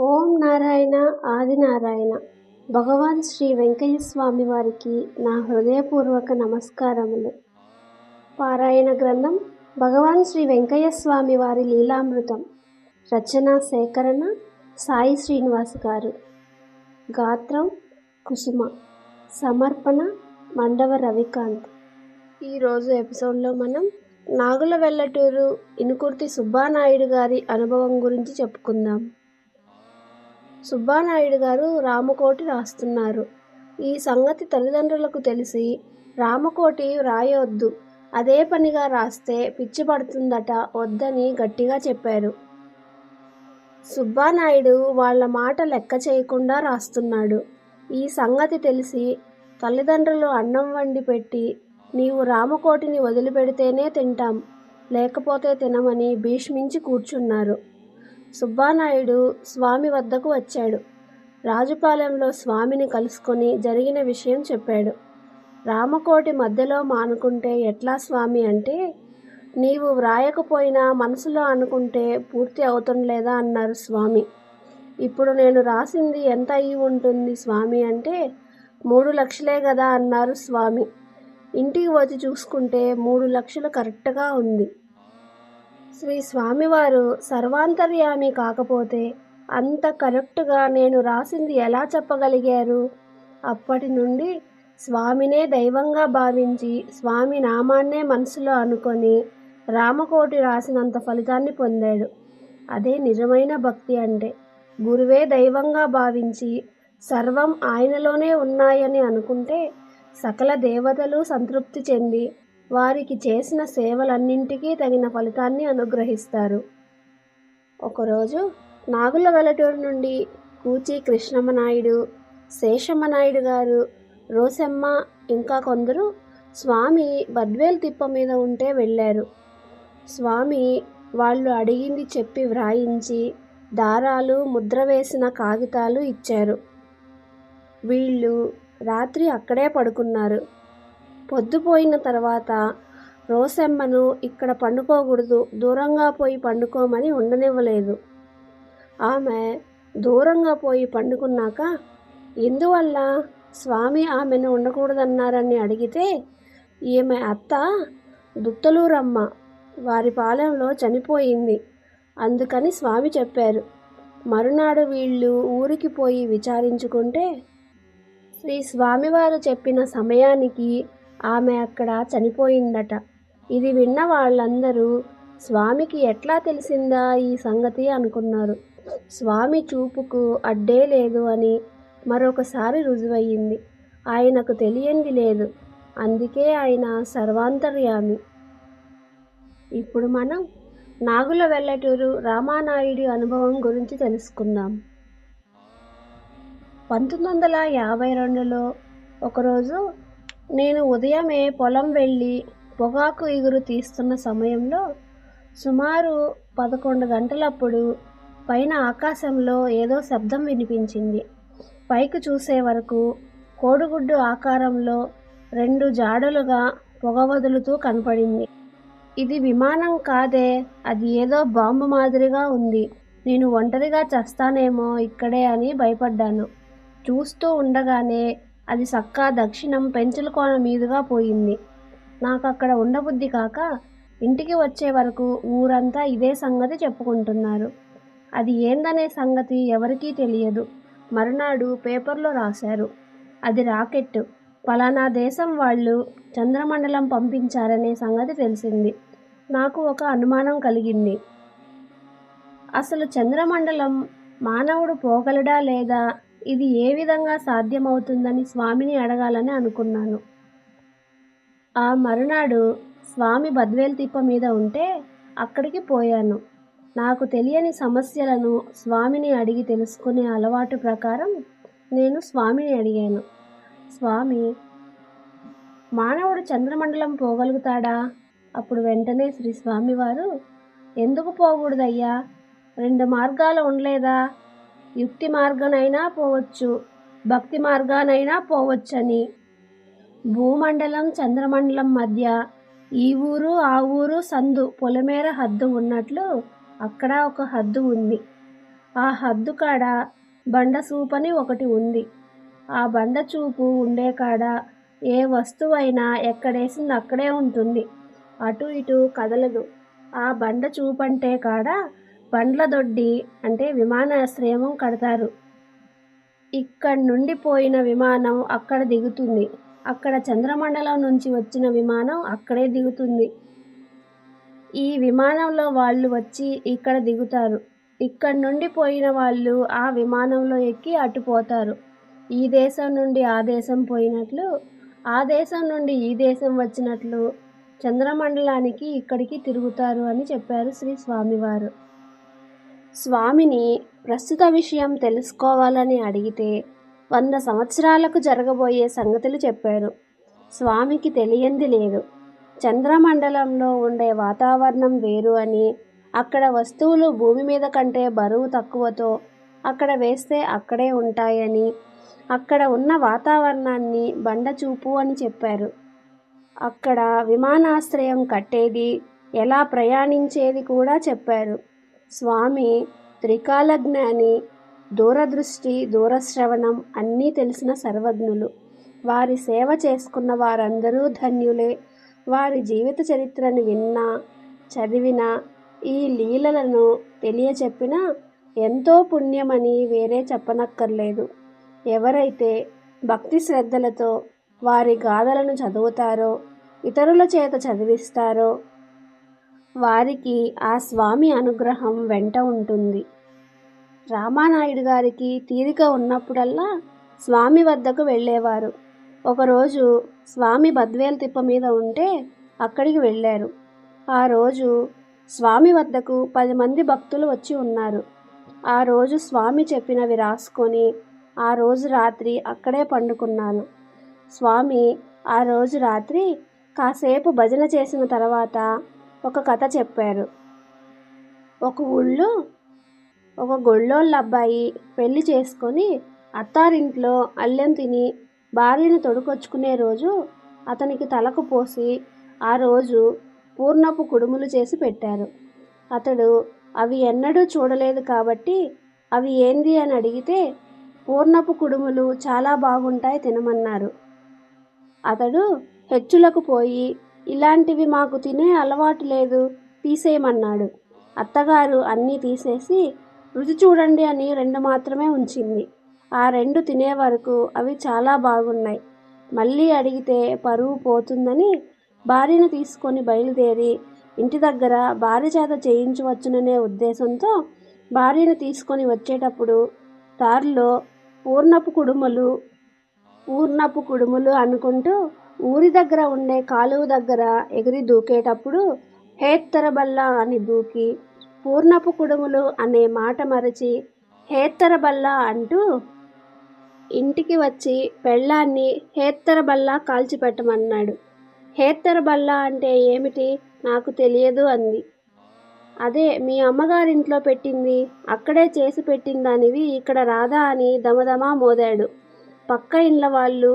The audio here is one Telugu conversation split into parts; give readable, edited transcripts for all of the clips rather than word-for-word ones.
ఓం నారాయణ ఆదినారాయణ. భగవాన్ శ్రీ వెంకయ్య స్వామి వారికి నా హృదయపూర్వక నమస్కారములు. పారాయణ గ్రంథం భగవాన్ శ్రీ వెంకయ్య స్వామి వారి లీలామృతం. రచన సేకరణ సాయి శ్రీనివాస్ గారు. గాత్రం కుసుమ. సమర్పణ మండవ రవికాంత్. ఈరోజు ఎపిసోడ్లో మనం నాగుల వెల్లటూరు ఇనుకుర్తి సుబ్బానాయుడు గారి అనుభవం గురించి చెప్పుకుందాం. సుబ్బానాయుడు గారు రామకోటి రాస్తున్నారు. ఈ సంగతి తల్లిదండ్రులకు తెలిసి రామకోటి రాయొద్దు, అదే పనిగా రాస్తే పిచ్చి పడుతుందట, వద్దని గట్టిగా చెప్పారు. సుబ్బానాయుడు వాళ్ళ మాట లెక్క చేయకుండా రాస్తున్నాడు. ఈ సంగతి తెలిసి తల్లిదండ్రులు అన్నం వండి పెట్టి, నీవు రామకోటిని వదిలిపెడితేనే తింటాం, లేకపోతే తినమని భీష్మించి కూర్చున్నారు. సుబ్బానాయుడు స్వామి వద్దకు వచ్చాడు. రాజుపాలెంలో స్వామిని కలుసుకొని జరిగిన విషయం చెప్పాడు. రామకోటి మధ్యలో మానుకుంటే ఎట్లా స్వామి అంటే, నీవు వ్రాయకపోయినా మనసులో అనుకుంటే పూర్తి అవుతుండలేదా అన్నారు స్వామి. ఇప్పుడు నేను రాసింది ఎంత అయి ఉంటుంది స్వామి అంటే, 3 లక్షలే కదా అన్నారు స్వామి. ఇంటికి వచ్చి చూసుకుంటే 3 లక్షలు కరెక్ట్గా ఉంది. శ్రీ స్వామివారు సర్వాంతర్యామి కాకపోతే అంత కరెక్ట్గా నేను రాసింది ఎలా చెప్పగలిగారు? అప్పటి నుండి స్వామినే దైవంగా భావించి స్వామి నామాన్నే మనసులో అనుకొని రామకోటి రాసినంత ఫలితాన్ని పొందాడు. అదే నిజమైన భక్తి అంటే. గురువే దైవంగా భావించి సర్వం ఆయనలోనే ఉన్నాయని అనుకుంటే సకల దేవతలు సంతృప్తి చెంది వారికి చేసిన సేవలన్నింటికీ తగిన ఫలితాన్ని అనుగ్రహిస్తారు. ఒకరోజు నాగుల వెల్లటూరు నుండి కూచి కృష్ణమ్మనాయుడు, శేషమ్మనాయుడు గారు, రోసమ్మ ఇంకా కొందరు స్వామి బద్వేల్ తిప్ప మీద ఉంటే వెళ్ళారు. స్వామి వాళ్ళు అడిగింది చెప్పి వ్రాయించి దారాలు ముద్ర వేసిన కాగితాలు ఇచ్చారు. వీళ్ళు రాత్రి అక్కడే పడుకున్నారు. పొద్దుపోయిన తర్వాత రోసమ్మను ఇక్కడ పండుకోకూడదు, దూరంగా పోయి పండుకోమని ఉండనివ్వలేదు. ఆమె దూరంగా పోయి పండుకున్నాక, ఎందువల్ల స్వామి ఆమెను ఉండకూడదన్నారని అడిగితే, ఈమె అత్త దుత్తలూరమ్మ వారి పాలెంలో చనిపోయింది, అందుకని స్వామి చెప్పారు. మరునాడు వీళ్ళు ఊరికి పోయి విచారించుకుంటే శ్రీ స్వామివారు చెప్పిన సమయానికి ఆమె అక్కడ చనిపోయిందట. ఇది విన్న వాళ్ళందరూ స్వామికి ఎట్లా తెలిసిందా ఈ సంగతి అనుకున్నారు. స్వామి చూపుకు అడ్డే లేదు అని మరొకసారి రుజువయ్యింది. ఆయనకు తెలియంది లేదు, అందుకే ఆయన సర్వాంతర్యామి. ఇప్పుడు మనం నాగుల వెల్లటూరు రామానాయుడి అనుభవం గురించి తెలుసుకుందాం. 1952లో ఒకరోజు నేను ఉదయమే పొలం వెళ్ళి పొగాకు ఇగురు తీస్తున్న సమయంలో సుమారు 11 గంటలప్పుడు పైన ఆకాశంలో ఏదో శబ్దం వినిపించింది. పైకి చూసే వరకు కోడిగుడ్డు ఆకారంలో 2 జాడలుగా పొగ వదులుతూ కనపడింది. ఇది విమానం కాదే, అది ఏదో బాంబు మాదిరిగా ఉంది. నేను ఒంటరిగా చస్తానేమో ఇక్కడే అని భయపడ్డాను. చూస్తూ ఉండగానే అది సక్కా దక్షిణం పెంచల కోన మీదుగా పోయింది. నాకు అక్కడ ఉండబుద్ధి కాక ఇంటికి వచ్చే వరకు ఊరంతా ఇదే సంగతి చెప్పుకుంటున్నారు. అది ఏందనే సంగతి ఎవరికీ తెలియదు. మరునాడు పేపర్లో రాశారు, అది రాకెట్టు, పలానా దేశం వాళ్ళు చంద్రమండలం పంపించారనే సంగతి తెలిసింది. నాకు ఒక అనుమానం కలిగింది. అసలు చంద్రమండలం మానవుడు పోగలడా లేదా, ఇది ఏ విధంగా సాధ్యమవుతుందని స్వామిని అడగాలని అనుకున్నాను. ఆ మరునాడు స్వామి బద్వేల్ తిప్ప మీద ఉంటే అక్కడికి పోయాను. నాకు తెలియని సమస్యలను స్వామిని అడిగి తెలుసుకునే అలవాటు ప్రకారం నేను స్వామిని అడిగాను. స్వామి, మానవుడు చంద్రమండలం పోగలుగుతాడా? అప్పుడు వెంటనే శ్రీ స్వామివారు, ఎందుకు పోకూడదయ్యా, 2 మార్గాలు ఉండలేదా? యుక్తి మార్గానైనా పోవచ్చు, భక్తి మార్గానైనా పోవచ్చని. భూమండలం చంద్రమండలం మధ్య ఈ ఊరు ఆ ఊరు సందు పొలమేర హద్దు ఉన్నట్లు అక్కడ ఒక హద్దు ఉంది. ఆ హద్దు కాడ బండ చూపని ఒకటి ఉంది. ఆ బండ చూపు ఉండే కాడ ఏ వస్తువైనా ఎక్కడేసింది అక్కడే ఉంటుంది, అటు ఇటు కదలదు. ఆ బండ చూపంటే కాడ బండ్ల దొడ్డి అంటే విమానాశ్రయం కడతారు. ఇక్కడి నుండి పోయిన విమానం అక్కడ దిగుతుంది. అక్కడ చంద్రమండలం నుంచి వచ్చిన విమానం అక్కడే దిగుతుంది. ఈ విమానంలో వాళ్ళు వచ్చి ఇక్కడ దిగుతారు. ఇక్కడి నుండి పోయిన వాళ్ళు ఆ విమానంలో ఎక్కి అటు పోతారు. ఈ దేశం నుండి ఆ దేశం పోయినట్లు, ఆ దేశం నుండి ఈ దేశం వచ్చినట్లు చంద్రమండలానికి ఇక్కడికి తిరుగుతారు అని చెప్పారు శ్రీ స్వామివారు. స్వామిని ప్రస్తుత విషయం తెలుసుకోవాలని అడిగితే 100 సంవత్సరాలకు జరగబోయే సంగతులు చెప్పారు. స్వామికి తెలియంది లేదు. చంద్రమండలంలో ఉండే వాతావరణం వేరు అని, అక్కడ వస్తువులు భూమి మీద కంటే బరువు తక్కువతో అక్కడ వేస్తే అక్కడే ఉంటాయని, అక్కడ ఉన్న వాతావరణాన్ని బండచూపు అని చెప్పారు. అక్కడ విమానాశ్రయం కట్టేది, ఎలా ప్రయాణించేది కూడా చెప్పారు. స్వామి త్రికాలజ్ఞాని, దూరదృష్టి, దూరశ్రవణం అన్నీ తెలిసిన సర్వజ్ఞులు. వారి సేవ చేసుకున్న వారందరూ ధన్యులే. వారి జీవిత చరిత్రను విన్నా, చదివినా, ఈ లీలలను తెలియచెప్పినా ఎంతో పుణ్యమని వేరే చెప్పనక్కర్లేదు. ఎవరైతే భక్తి శ్రద్ధలతో వారి గాథలను చదువుతారో, ఇతరుల చేత చదివిస్తారో వారికి ఆ స్వామి అనుగ్రహం వెంట ఉంటుంది. రామానాయుడు గారికి తీరిక ఉన్నప్పుడల్లా స్వామి వద్దకు వెళ్ళేవారు. ఒకరోజు స్వామి బద్వేలు తిప్ప మీద ఉంటే అక్కడికి వెళ్ళారు. ఆ రోజు స్వామి వద్దకు 10 మంది భక్తులు వచ్చి ఉన్నారు. ఆ రోజు స్వామి చెప్పినవి రాసుకొని ఆ రోజు రాత్రి అక్కడే పండుకున్నాను. స్వామి ఆ రోజు రాత్రి కాసేపు భజన చేసిన తర్వాత ఒక కథ చెప్పారు. ఒక ఊళ్ళో ఒక గొళ్ళోళ్ళ అబ్బాయి పెళ్లి చేసుకొని అత్తారింట్లో అల్లెం తిని భార్యను తొడుకొచ్చుకునే రోజు అతనికి తలకు పోసి ఆ రోజు పూర్ణపు కుడుములు చేసి పెట్టారు. అతడు అవి ఎన్నడూ చూడలేదు కాబట్టి అవి ఏంది అని అడిగితే పూర్ణపు కుడుములు చాలా బాగుంటాయి తినమన్నారు. అతడు హెచ్చులకు పోయి ఇలాంటివి మాకు తినే అలవాటు లేదు, తీసేయమన్నాడు. అత్తగారు అన్నీ తీసేసి రుచి చూడండి అని 2 మాత్రమే ఉంచింది. ఆ 2 తినే వరకు అవి చాలా బాగున్నాయి. మళ్ళీ అడిగితే పరువు పోతుందని భార్యను తీసుకొని బయలుదేరి ఇంటి దగ్గర భార్య చేత చేయించవచ్చుననే ఉద్దేశంతో భార్యను తీసుకొని వచ్చేటప్పుడు దారిలో పూర్ణపు కుడుములు అనుకుంటూ ఊరి దగ్గర ఉండే కాలువ దగ్గర ఎగిరి దూకేటప్పుడు హేత్తరబల్ల అని దూకి పూర్ణపు కుడుములు అనే మాట మరచి హేత్తరబల్ల అంటూ ఇంటికి వచ్చి పెళ్ళాన్ని హేత్తరబల్ల కాల్చిపెట్టమన్నాడు. హేత్తరబల్ల అంటే ఏమిటి నాకు తెలియదు అంది. అదే మీ అమ్మగారింట్లో పెట్టింది, అక్కడే చేసి పెట్టిందానివి ఇక్కడ రాదా అని దమదమా మోదాడు. పక్క ఇండ్ల వాళ్ళు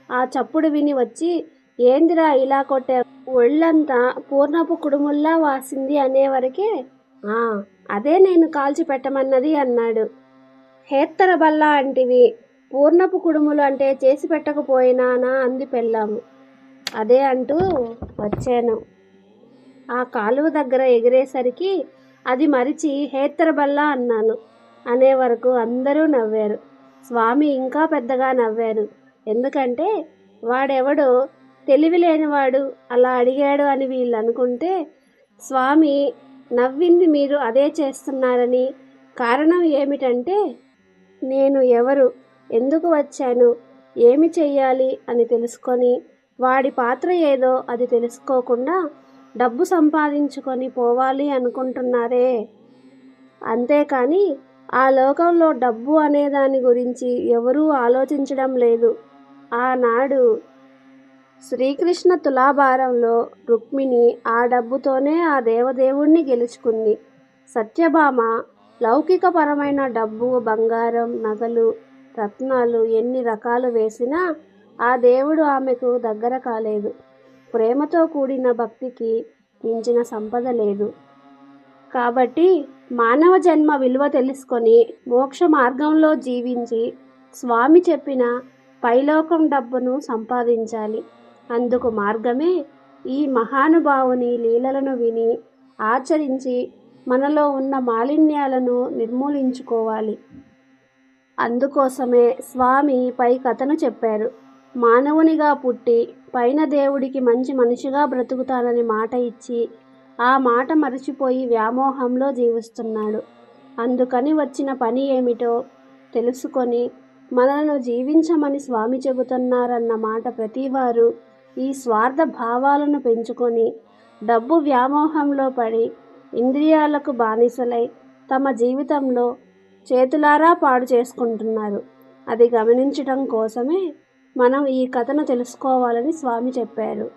ఆ చప్పుడు విని వచ్చి ఏందిరా ఇలా కొట్టే, ఒళ్ళంతా పూర్ణపు కుడుముల్లా వాసింది అనేవరకే అదే నేను కాల్చి పెట్టమన్నది అన్నాడు. హేత్తరబల్ల అంటివి, పూర్ణపు కుడుములు అంటే చేసి పెట్టకపోయినానా అంది పెళ్ళాము. అదే అంటూ వచ్చాను. ఆ కాలువ దగ్గర ఎగిరేసరికి అది మరిచి హేత్తరబల్ల అన్నాను అనే వరకు అందరూ నవ్వారు. స్వామి ఇంకా పెద్దగా నవ్వారు. ఎందుకంటే వాడెవడో తెలివి లేనివాడు అలా అడిగాడు అని వీళ్ళు అనుకుంటే స్వామి నవ్వింది మీరు అదే చేస్తున్నారని. కారణం ఏమిటంటే నేను ఎవరు, ఎందుకు వచ్చాను, ఏమి చెయ్యాలి అని తెలుసుకొని వాడి పాత్ర ఏదో అది తెలుసుకోకుండా డబ్బు సంపాదించుకొని పోవాలి అనుకుంటున్నారే. అంతేకాని ఆ లోకంలో డబ్బు అనే దాని గురించి ఎవరూ ఆలోచించడం లేదు. ఆనాడు శ్రీకృష్ణ తులాభారంలో రుక్మిణి ఆ డబ్బుతోనే ఆ దేవదేవుణ్ణి గెలుచుకుంది. సత్యభామ లౌకికపరమైన డబ్బు, బంగారం, నగలు, రత్నాలు ఎన్ని రకాలు వేసినా ఆ దేవుడు ఆమెకు దగ్గర కాలేదు. ప్రేమతో కూడిన భక్తికి మించిన సంపద లేదు. కాబట్టి మానవ జన్మ విలువ తెలుసుకొని మోక్ష మార్గంలో జీవించి స్వామి చెప్పిన పైలోకం డబ్బును సంపాదించాలి. అందుకు మార్గమే ఈ మహానుభావుని లీలలను విని ఆచరించి మనలో ఉన్న మాలిన్యాలను నిర్మూలించుకోవాలి. అందుకోసమే స్వామి పై కథను చెప్పారు. మానవునిగా పుట్టి పైన దేవుడికి మంచి మనిషిగా బ్రతుకుతానని మాట ఇచ్చి ఆ మాట మరచిపోయి వ్యామోహంలో జీవిస్తున్నాడు. అందుకని వచ్చిన పని ఏమిటో తెలుసుకొని మనలను జీవించమని స్వామి చెబుతున్నారన్న మాట ప్రతివారు ఈ స్వార్థ భావాలను పెంచుకొని డబ్బు వ్యామోహంలో పడి ఇంద్రియాలకు బానిసలై తమ జీవితంలో చేతులారా పాడు చేసుకుంటున్నారు. అది గమనించటం కోసమే మనం ఈ కథను తెలుసుకోవాలని స్వామి చెప్పారు.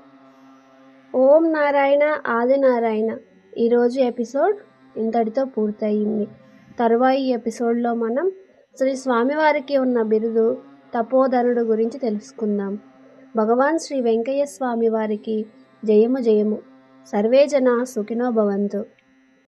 ఓం నారాయణ ఆదినారాయణ. ఈరోజు ఎపిసోడ్ ఇంతటితో పూర్తయింది. తరువాయి ఎపిసోడ్లో మనం శ్రీ స్వామివారికి ఉన్న బిరుదు తపోధనుడు గురించి తెలుసుకుందాం. భగవాన్ శ్రీ వెంకయ్య స్వామి వారికి జయము జయము. సర్వే జనా సుఖినో భవంతు.